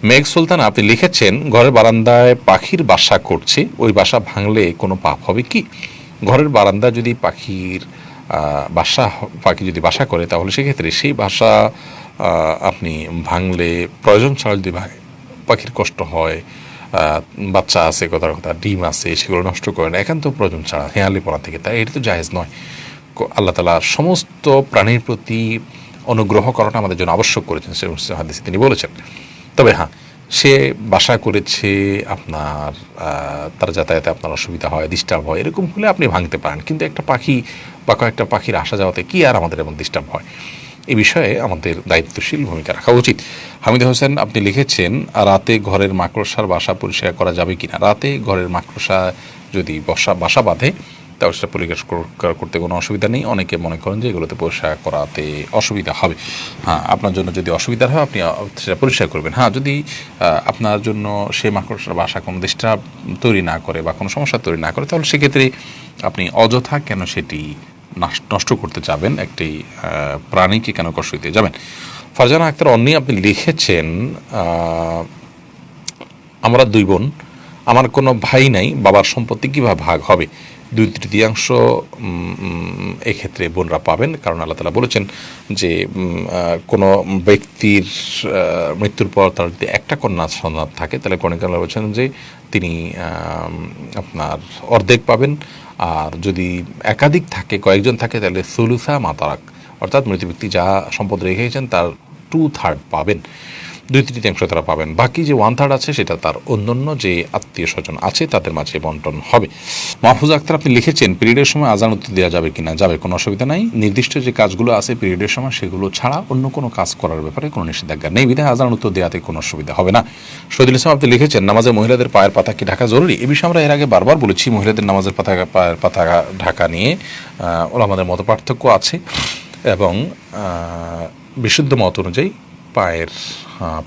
মেঘ সুলতান আপনি লিখেছেন ঘরের বারান্দায় পাখির বাসা করছে, ওই বাসা ভাঙলে কোনো পাপ হবে কি? ঘরের বারান্দা যদি পাখি যদি বাসা করে তাহলে সেক্ষেত্রে সেই বাসা আপনি ভাঙলে প্রয়োজন ছাড়া যদি পাখির কষ্ট হয়, বাচ্চা আছে, কথা ডিম আছে, সেগুলো নষ্ট করে না একান্ত প্রয়োজন ছাড়া হেঁয়ালিপনা থেকে, তাই এটা তো জায়েজ নয়। আল্লাহ তাআলা সমস্ত প্রাণীর প্রতি অনুগ্রহ করাটা আমাদের জন্য আবশ্যক করেছেন, সে হাদিসে তিনি বলেছেন। তবে হ্যাঁ, সে বাসা করেছে আপনার, তার যাতায়াতে আপনার অসুবিধা হয়, ডিস্টার্ব হয়, এরকম হলে আপনি ভাঙতে পারেন, কিন্তু একটা পাখি বা কয়েকটা পাখির আসা যাওয়াতে কি আর আমাদের এমন ডিস্টার্ব হয়? এই বিষয়ে আমাদের দায়িত্বশীল ভূমিকা রাখা উচিত। হামিদ হোসেন আপনি লিখেছেন রাতে ঘরের মাকড়সার বাসা পরিষ্কার করা যাবে কিনা? রাতে ঘরের মাকড়সা যদি বাসা বাঁধে তাহলে সেটা পরিষ্কার করতে কোনো অসুবিধা নেই। অনেকে মনে করেন যে এগুলোতে পরিষ্কার করাতে অসুবিধা হবে। হ্যাঁ, আপনার জন্য যদি অসুবিধা হয় আপনি সেটা পরিষ্কার করবেন। হ্যাঁ, যদি আপনার জন্য সেই মাকড়সার বাসা কোনো ডিস্টার্ব তৈরি না করে বা কোনো সমস্যা তৈরি না করে, তাহলে সেক্ষেত্রে আপনি অযথা কেন সেটি নষ্ট করতে যাবেন, একটি প্রাণীকে কেন কষ্ট দিতে যাবেন? ফারজানা আক্তার অন্যি আপনি লিখেছেন আমরা 2 বোন, আমার কোনো ভাই নাই, বাবার সম্পত্তি কীভাবে ভাগ হবে? 2/3 এক্ষেত্রে বোনরা পাবেন, কারণ আল্লাহ তাআলা বলেছেন যে কোনো ব্যক্তির মৃত্যুর পর তার যদি একটা কন্যা সন্তান থাকে তাহলে কোরআনে বলেছেন যে তিনি আপনার অর্ধেক পাবেন, আর যদি একাধিক থাকে, কয়েকজন থাকে, তাহলে সুলুসা মাতারাক, অর্থাৎ মৃত ব্যক্তি যা সম্পদ রেখেছেন তার 2/3 পাবেন, 2/3 তারা পাবেন। বাকি যে 1/3 আছে সেটা তার অন্যান্য যে আত্মীয় স্বজন আছে তাদের মাঝে বন্টন হবে। মাহফুজ আক্তার আপনি লিখেছেন পিরিয়ডের সময় আজান উত্তর দেওয়া যাবে কিনা? যাবে, কোনো অসুবিধা নাই। নির্দিষ্ট যে কাজগুলো আছে পিরিয়ডের সময় সেগুলো ছাড়া অন্য কোনো কাজ করার ব্যাপারে কোনো নিষেধাজ্ঞা নেই, বিধায় আজান উত্তর দেওয়াতে কোনো অসুবিধা হবে না। শহীদুল ইসলাম আপনি লিখেছেন নামাজে মহিলাদের পায়ের পাতা কি ঢাকা জরুরি? এ বিষয়ে আমরা এর আগে বারবার বলেছি, মহিলাদের নামাজের পায়ের পাতা ঢাকা নিয়ে ওলামাদের মত পার্থক্য আছে, এবং বিশুদ্ধ মত অনুযায়ী পায়ের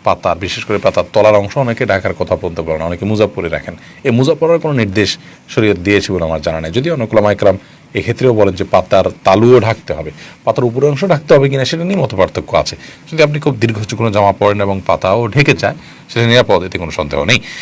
পাতার, বিশেষ করে পাতার তলার অংশ অনেকে ঢাকার কথা বলতে পারেন, অনেকে মুজা পরে রাখেন। এই মুজা পরার কোনো নির্দেশ শরীয়ত দিয়েছে বলে আমার জানা নেই, যদিও অনেক ওলামা ইকরাম এক্ষেত্রেও বলেন যে পাতার তালুও ঢাকতে হবে, পাতার উপরের অংশ ঢাকতে হবে কিনা সেটা নিয়ে মত পার্থক্য আছে। যদি আপনি খুব দীর্ঘ কোনো জামা পরেন এবং পাতাও ঢেকে যায় সেটা নিরাপদ, এতে কোনো সন্দেহ নেই।